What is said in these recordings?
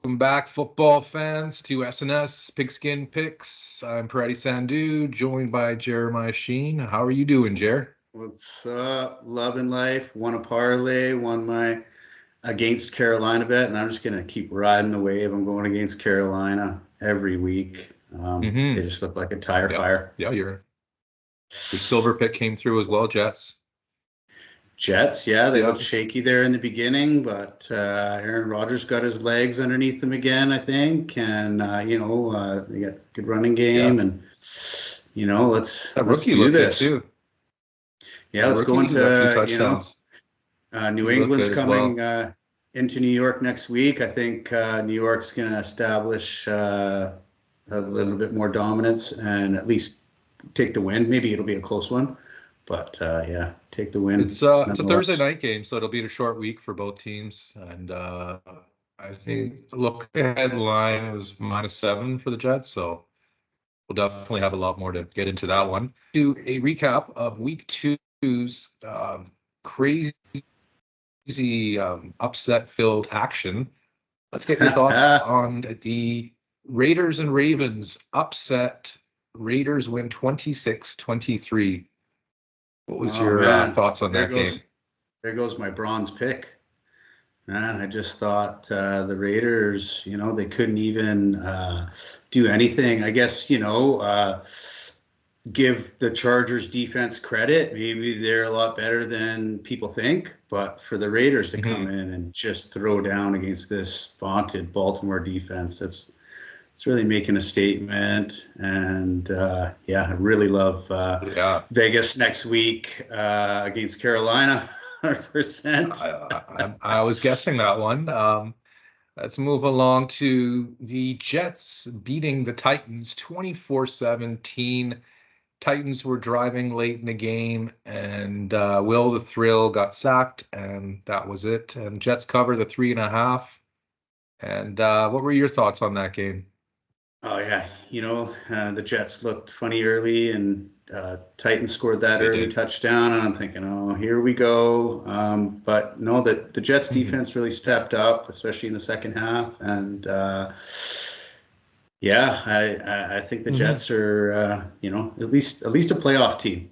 Welcome back, football fans, to S&S Pigskin Picks. I'm Sandhu, joined by Jeremiah Sheen. How are you doing, Jer? What's up? Loving life. Won a parlay, won my against Carolina bet, and I'm just gonna keep riding the wave. I'm going against Carolina every week. They just look like a tire Yeah, fire. yeah, your silver pick came through as well, Jets. Jets, yeah, they Yeah. looked shaky there in the beginning, but Aaron Rodgers got his legs underneath them again, I think, and they got good running game, and That let's rookie do looked good this. too. Yeah, That let's go rookie who got two into touchdowns. New He looked England's good as coming well. into New York next week. I think New York's going to establish a little bit more dominance and at least take the win. Maybe it'll be a close one, but yeah, take the win It's a Thursday nonetheless. night game, so it'll be a short week for both teams. And I think the look ahead line was -7 for the Jets, so we'll definitely have a lot more to get into that one. Do a recap of week two's crazy upset-filled action. Let's get your thoughts on the Raiders and Ravens upset. Raiders win 26-23. What was Oh your man, thoughts on there that game? goes there goes my bronze pick. Man, I just thought the Raiders, they couldn't even do anything. I guess, give the Chargers defense credit. Maybe they're a lot better than people think, but for the Raiders to come in and just throw down against this vaunted Baltimore defense, it's really making a statement. And yeah, I really love Vegas next week against Carolina. 100%. I was guessing that one. Let's move along to the Jets beating the Titans 24-17. Titans were driving late in the game, and Will the Thrill got sacked, and that was it. And Jets cover the 3.5. And what were your thoughts on that game? Oh yeah, the Jets looked funny early, and Titans scored that They early did. touchdown, and I'm thinking, oh, here we go. But no, that the Jets defense really stepped up, especially in the second half, and yeah, I think the Jets are at least a playoff team.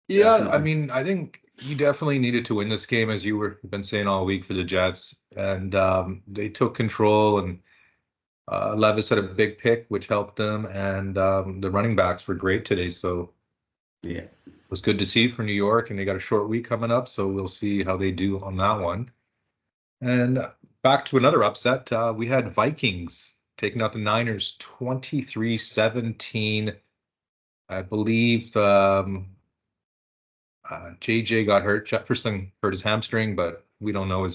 Yeah, I Definitely. mean, I think you definitely needed to win this game, as you've been saying all week for the Jets, and they took control, and Levis had a big pick, which helped them, and the running backs were great today, so Yeah. it was good to see for New York, and they got a short week coming up, so we'll see how they do on that one. And back to another upset, we had Vikings taking out the Niners 23-17. I believe JJ got hurt. Jefferson hurt his hamstring, but we don't know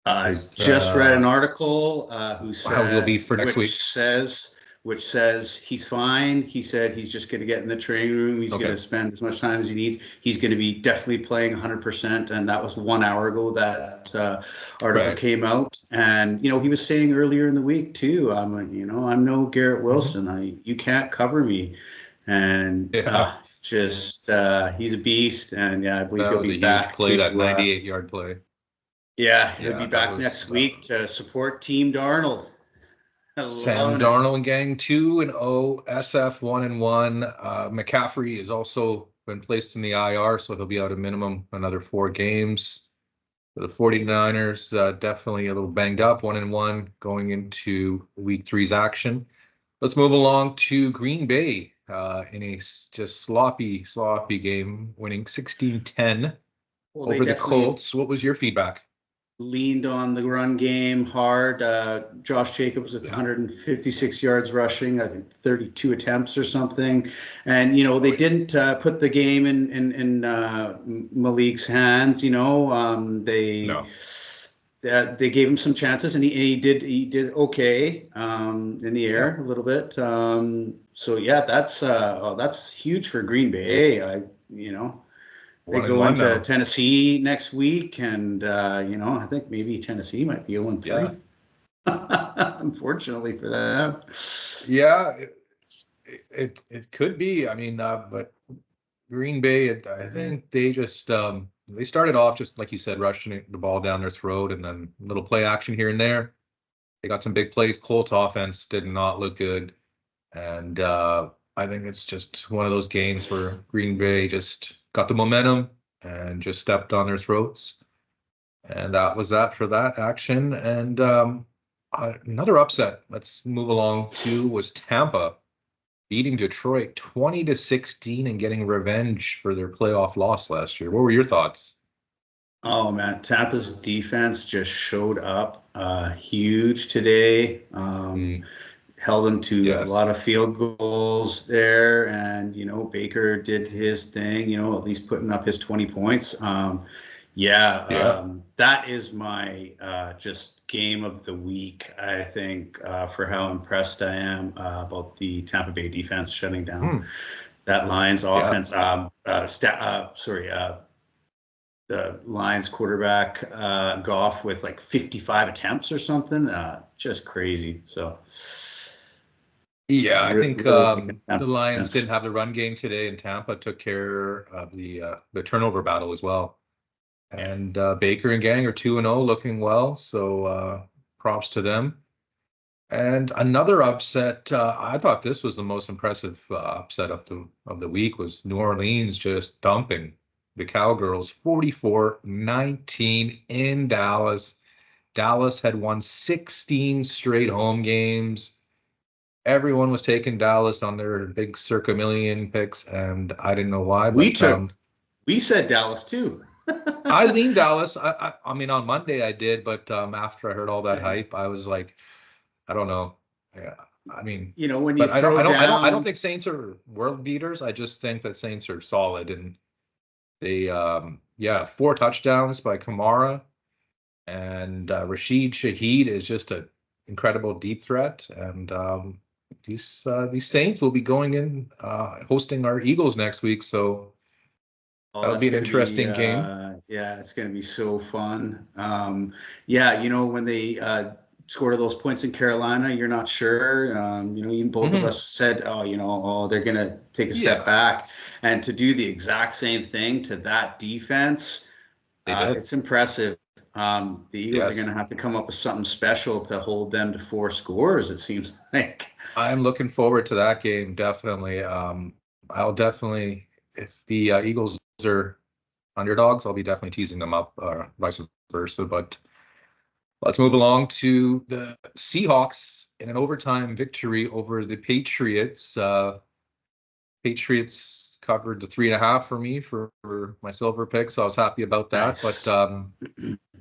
I his just read an article how he'll be for next week. which says he's fine. He said he's just going to get in the training room. He's going Okay. to spend as much time as he needs. He's going to be definitely playing 100%. And that was 1 hour ago that article Right. came out. And he was saying earlier in the week too. I'm no Garrett Wilson. You can't cover me. And Yeah, he's a beast. And yeah, I believe that he'll was be a huge back play, to. that 98-yard play. Yeah, he'll be Yeah, that back was next week to support Team Darnold. Sam Loving it. Darnold and gang 2-0, SF 1-1. McCaffrey has also been placed in the IR, so he'll be out a minimum another 4 games. The 49ers definitely a little banged up, 1-1 going into week three's action. Let's move along to Green Bay in a just sloppy game, winning 16-10 Well, they over the definitely Colts. What was your feedback? leaned on the run game hard. Josh Jacobs with Yeah. 156 yards rushing, I think 32 attempts or something. And, they didn't put the game in Malik's hands. No. They gave him some chances, and he did okay in the Yeah. air a little bit. So yeah, that's huge for Green Bay. They One and go one into now. Tennessee next week, and I think maybe Tennessee might be 0-3. Yeah. Unfortunately for them. Yeah, it could be. I mean, but Green Bay, I think they just they started off just like you said, rushing the ball down their throat, and then a little play action here and there. They got some big plays. Colts offense did not look good, and I think it's just one of those games where Green Bay just got the momentum and just stepped on their throats. And that was that for that action. And another upset, let's move along to, was Tampa beating Detroit 20-16 and getting revenge for their playoff loss last year. What were your thoughts? Oh man, Tampa's defense just showed up huge today. Held them to a lot of field goals there, and Baker did his thing. At least putting up his 20 points. That is my just game of the week, I think, for how impressed I am about the Tampa Bay defense shutting down that Lions offense. The Lions quarterback Goff with like 55 attempts or something, just crazy. So I think the Lions didn't have the run game today, and Tampa took care of the turnover battle as well. And Baker and gang are 2-0, looking well. So props to them. And another upset, I thought this was the most impressive upset of the week, was New Orleans just dumping the Cowgirls 44-19 in Dallas. Dallas had won 16 straight home games. Everyone was taking Dallas on their big circa million picks, and I didn't know why. We said Dallas too. I leaned Dallas. I mean, on Monday I did, but after I heard all that hype, I was like, I don't know. Yeah, I mean, when you I don't think Saints are world beaters. I just think that Saints are solid, and they 4 touchdowns by Kamara, and Rashid Shaheed is just an incredible deep threat, and these Saints will be going in hosting our Eagles next week, so that'll be an interesting game. It's going to be so fun. When they scored those points in Carolina, you're not sure. Even both of us said, they're going to take a step back. And to do the exact same thing to that defense, it's impressive. The Eagles are going to have to come up with something special to hold them to 4 scores, it seems like. I'm looking forward to that game, definitely. I'll definitely, if the Eagles are underdogs, I'll be definitely teasing them up, or vice versa. But let's move along to the Seahawks in an overtime victory over the Patriots. Patriots covered the 3.5 for me for my silver pick, so I was happy about that. Nice. But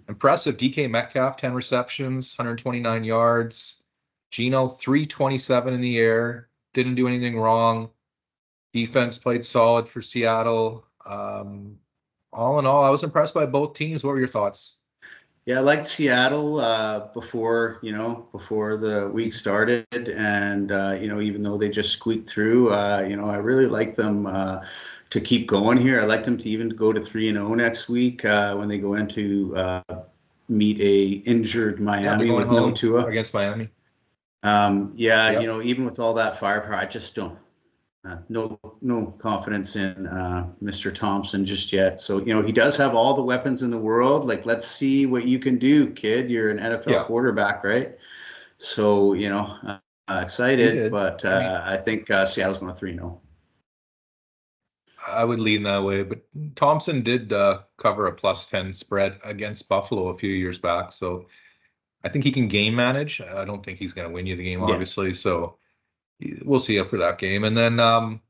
impressive. DK Metcalf, 10 receptions, 129 yards. Geno, 327 in the air. Didn't do anything wrong. Defense played solid for Seattle. All in all, I was impressed by both teams. What were your thoughts? Yeah, I liked Seattle before the week started, and even though they just squeaked through, I really like them to keep going here. I like them to even go to 3-0 next week when they go into meet a injured Miami with no Tua against Miami. Even with all that firepower, I just don't. No confidence in Mr. Thompson just yet. So, he does have all the weapons in the world. Like, let's see what you can do, kid. You're an NFL quarterback, right? So, excited, but I think Seattle's going to 3-0. I would lean that way, but Thompson did cover a +10 spread against Buffalo a few years back. So I think he can game manage. I don't think he's going to win you the game, obviously. So we'll see after that game. And then a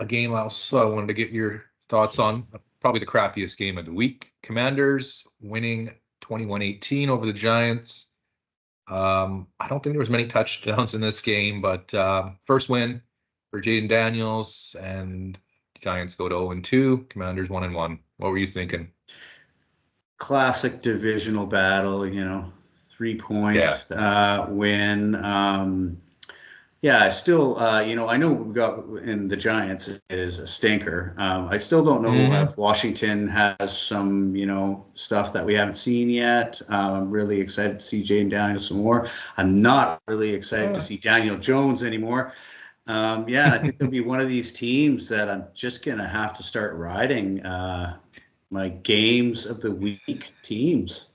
game else I wanted to get your thoughts on, probably the crappiest game of the week. Commanders winning 21-18 over the Giants. I don't think there was many touchdowns in this game, but first win for Jaden Daniels, and Giants go to 0-2. Commanders 1-1. What were you thinking? Classic divisional battle, 3-point win. I still, I know we got in the Giants is a stinker. I still don't know if Washington has some, stuff that we haven't seen yet. I'm really excited to see Jaden Daniels some more. I'm not really excited to see Daniel Jones anymore. I think there'll be one of these teams that I'm just going to have to start riding my games of the week teams.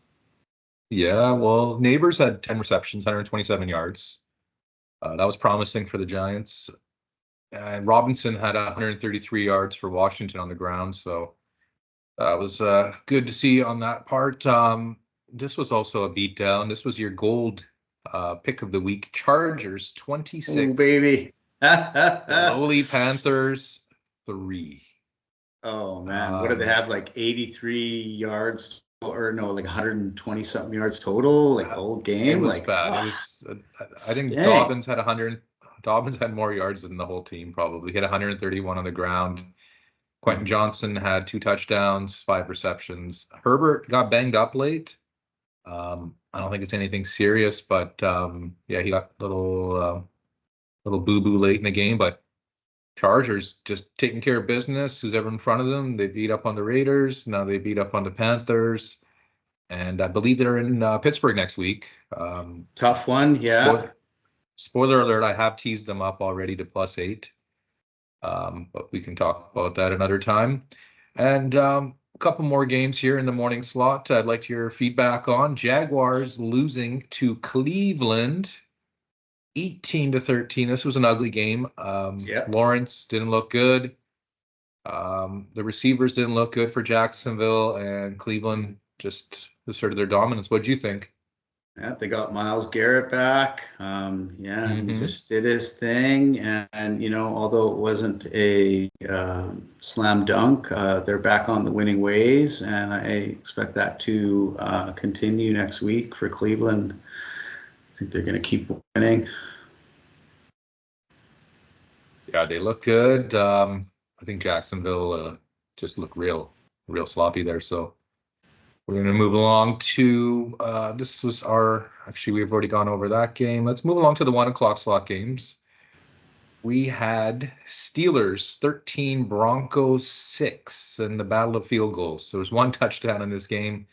Yeah, well, Neighbors had 10 receptions, 127 yards. That was promising for the Giants. And Robinson had 133 yards for Washington on the ground. So that was good to see on that part. This was also a beatdown. This was your gold pick of the week. Chargers 26. Oh, baby. The lowly Panthers 3. Oh, man. What did they have? Like 83 yards or no, like 120 something yards total, like the whole game. It was like bad. It was. I think stink. Dobbins had 100. Dobbins had more yards than the whole team probably. He had 131 on the ground. Quentin Johnson had 2 touchdowns, 5 receptions. Herbert got banged up late. I don't think it's anything serious, but yeah, he got a little boo-boo late in the game. But Chargers just taking care of business. Who's ever in front of them? They beat up on the Raiders. Now they beat up on the Panthers. And I believe they're in Pittsburgh next week. Tough one, yeah. Spoiler alert, I have teased them up already to +8. But we can talk about that another time. And a couple more games here in the morning slot I'd like your feedback on. Jaguars losing to Cleveland 18-13. This was an ugly game. Lawrence didn't look good. The receivers didn't look good for Jacksonville, and Cleveland just asserted their dominance. What do you think? Yeah, they got Myles Garrett back. He just did his thing. And you know, although it wasn't a slam dunk, they're back on the winning ways. And I expect that to continue next week for Cleveland. I think they're going to keep winning. Yeah, they look good. I think Jacksonville just looked real sloppy there. So we're going to move along to this was actually, we've already gone over that game. Let's move along to the 1:00 slot games. We had Steelers 13, Broncos 6 in the battle of field goals. So there's 1 touchdown in this game.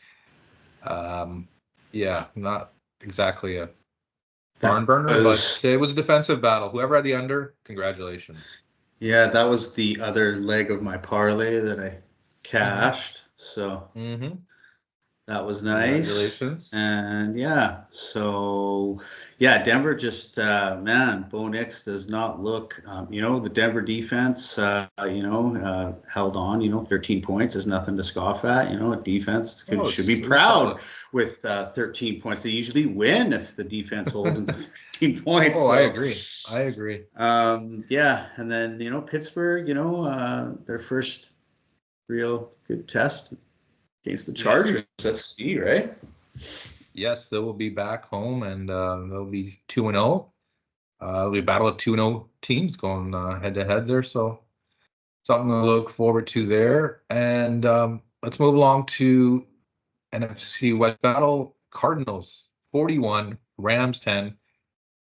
Yeah, not exactly a barn burner, but it was a defensive battle. Whoever had the under, congratulations. Yeah, that was the other leg of my parlay that I cashed. So that was nice. Congratulations. And yeah, so yeah, Denver just, man, Bo Nix does not look, the Denver defense, held on, 13 points is nothing to scoff at. A defense should be proud with 13 points. They usually win if the defense holds them to 13 points. Oh, so, I agree. Yeah, and then, Pittsburgh, their first real good test against the Chargers. Let's see, right? Yes, they will be back home, and they'll be 2-0. It'll be a battle of 2-0 teams going head-to-head there, so something to look forward to there. And let's move along to NFC West battle. Cardinals 41, Rams 10.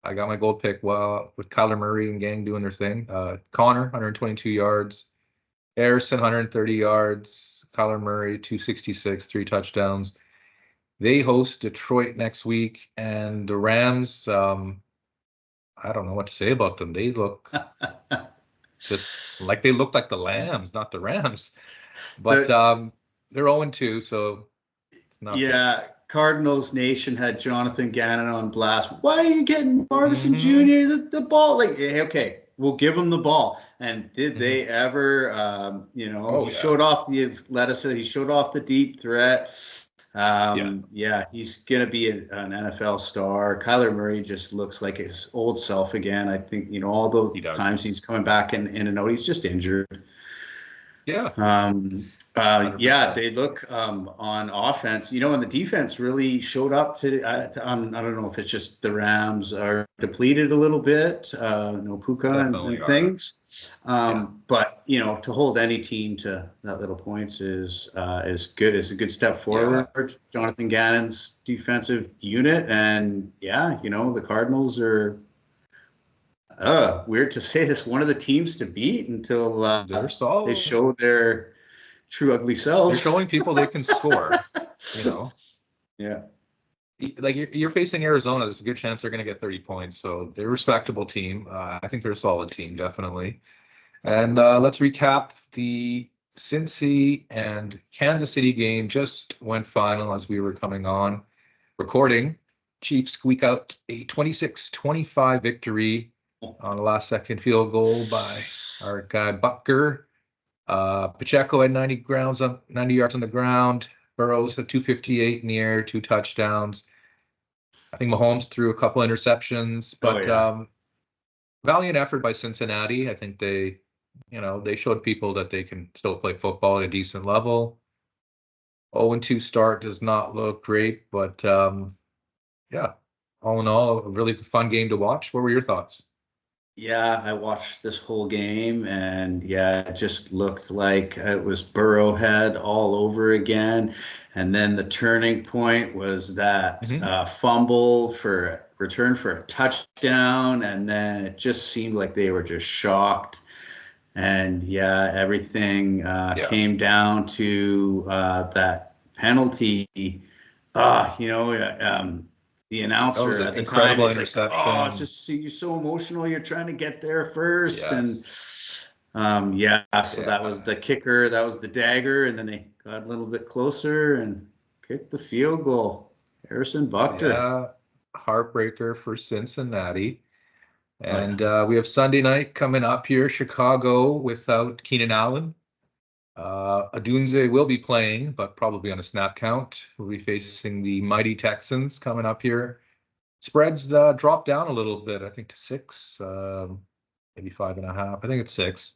I got my gold pick with Kyler Murray and gang doing their thing. Connor, 122 yards. Harrison, 130 yards. Kyler Murray, 266, 3 touchdowns. They host Detroit next week, and the Rams, I don't know what to say about them. They look just like they look like the Lambs, not the Rams. But they're 0-2, so it's not. Yeah, Cardinals Nation had Jonathan Gannon on blast. Why are you getting Marvin Jr. the ball? Like, okay, we'll give him the ball. And did they ever, he showed off the athleticism. He showed off the deep threat. Yeah, he's going to be an NFL star. Kyler Murray just looks like his old self again. I think, all those times he's coming back in and out, he's just injured. Yeah. Yeah, they look on offense, and the defense really showed up to, I don't know if it's just the Rams are depleted a little bit, no Puka and things. But, to hold any team to that little points is good. It's a good step forward. Yeah. Jonathan Gannon's defensive unit. And the Cardinals are, weird to say this, one of the teams to beat until they show their true ugly selves. They're showing people they can score, Yeah. Like you're facing Arizona, there's a good chance they're going to get 30 points. So they're a respectable team. I think they're a solid team, definitely. And let's recap the Cincy and Kansas City game just went final as we were coming on recording. Chiefs squeak out a 26-25 victory on a last-second field goal by our guy Butker. Pacheco had 90 yards on the ground. Burrows had 258 in the air, 2 touchdowns. I think Mahomes threw a couple interceptions, but valiant effort by Cincinnati. I think they showed people that they can still play football at a decent level. 0-2 start does not look great, but yeah, all in all, a really fun game to watch. What were your thoughts? Yeah, I watched this whole game, and yeah, it just looked like it was Burrowhead all over again. And then the turning point was that fumble for return for a touchdown, and then it just seemed like they were just shocked. And yeah, everything came down to that penalty. The announcer at the time is like, "Oh, it's just you're so emotional. You're trying to get there first." Yes. And that was the kicker. That was the dagger, and then they got a little bit closer and kicked the field goal. Harrison Butker. Yeah, heartbreaker for Cincinnati. And we have Sunday night coming up here, Chicago without Keenan Allen. Adunze will be playing, but probably on a snap count. We'll be facing the mighty Texans coming up here. Spreads dropped down a little bit, I think, to 6, maybe 5.5. I think it's 6.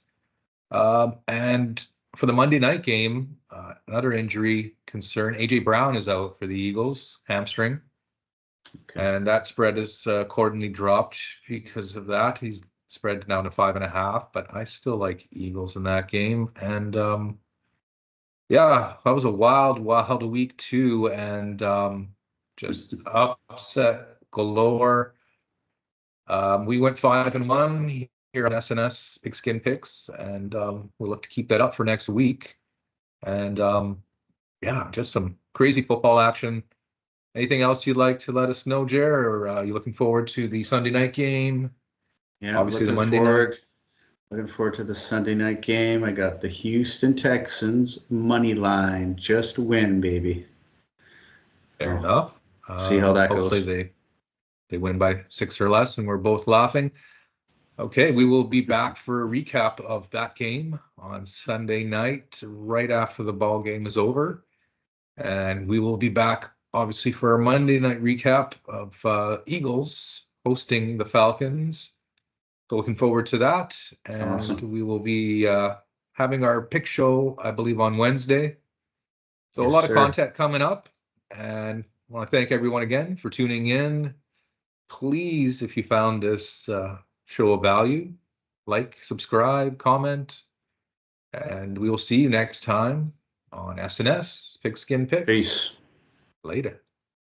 And for the Monday night game, another injury concern. A.J. Brown is out for the Eagles, hamstring. Okay. And that spread is accordingly dropped because of that. He's spread down to 5.5, but I still like Eagles in that game. And that was a wild week too, and just upset galore. We went 5-1 here on S&S Pigskin Picks, and we'll look to keep that up for next week. And just some crazy football action. Anything else you'd like to let us know, Jer, or are you looking forward to the Sunday night game? Yeah, obviously the Monday night. Looking forward to the Sunday night game. I got the Houston Texans money line. Just win, baby. Fair enough. See how that goes. Hopefully they win by 6 or less, and we're both laughing. Okay, we will be back for a recap of that game on Sunday night, right after the ball game is over. And we will be back, obviously, for our Monday night recap of Eagles hosting the Falcons. So looking forward to that. And awesome. We will be having our pick show, I believe, on Wednesday. So a lot of content coming up. And I want to thank everyone again for tuning in. Please, if you found this show of value, like, subscribe, comment. And we will see you next time on S&S Pigskin Picks. Peace. Later.